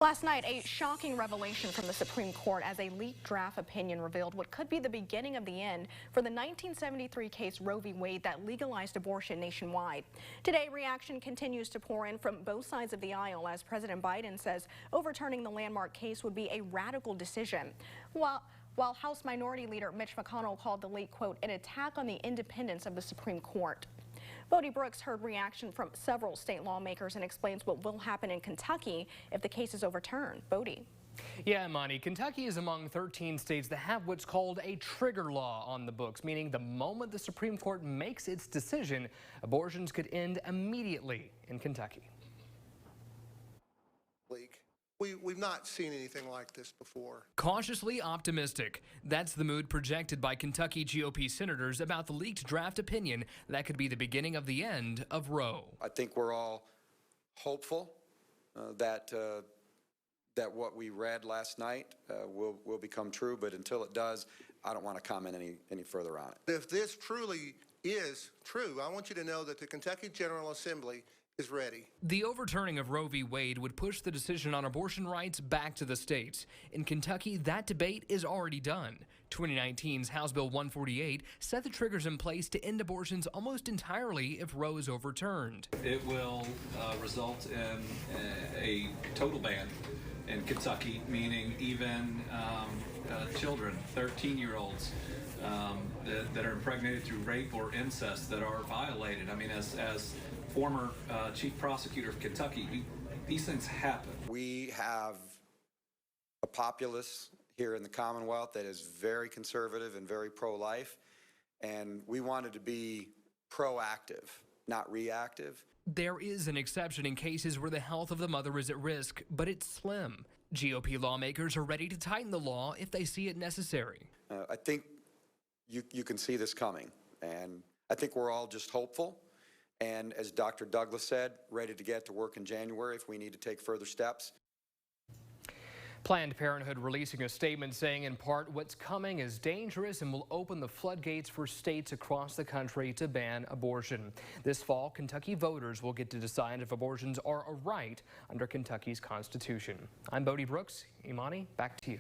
Last night, a shocking revelation from the Supreme Court as a leaked draft opinion revealed what could be the beginning of the end for the 1973 case Roe v. Wade that legalized abortion nationwide. Today, reaction continues to pour in from both sides of the aisle as President Biden says overturning the landmark case would be a radical decision. While House Minority Leader Mitch McConnell called the leak, quote, an attack on the independence of the Supreme Court. Bodie Brooks heard reaction from several state lawmakers and explains what will happen in Kentucky if the case is overturned. Bodie. Yeah, Monty, Kentucky is among 13 states that have what's called a trigger law on the books, meaning the moment the Supreme Court makes its decision, abortions could end immediately in Kentucky. We've not seen anything like this before. Cautiously optimistic. That's the mood projected by Kentucky GOP senators about the leaked draft opinion that could be the beginning of the end of Roe. I think we're all hopeful that what we read last night will become true, but until it does, I don't want to comment any further on it. If this truly is true, I want you to know that the Kentucky General Assembly is ready. The overturning of Roe v. Wade would push the decision on abortion rights back to the states. In Kentucky, that debate is already done. 2019's House Bill 148 set the triggers in place to end abortions almost entirely if Roe is overturned. It will result in a total ban in Kentucky, meaning even children, 13-year-olds that are impregnated through rape or incest that are violated. I mean, as former chief prosecutor of Kentucky, these things happen. We have a populace here in the Commonwealth that is very conservative and very pro-life, and we wanted to be proactive, not reactive. There is an exception in cases where the health of the mother is at risk, but it's slim. GOP lawmakers are ready to tighten the law if they see it necessary. I think you can see this coming, and I think we're all just hopeful. And as Dr. Douglas said, ready to get to work in January if we need to take further steps. Planned Parenthood releasing a statement saying in part what's coming is dangerous and will open the floodgates for states across the country to ban abortion. This fall, Kentucky voters will get to decide if abortions are a right under Kentucky's Constitution. I'm Bodie Brooks. Imani, back to you.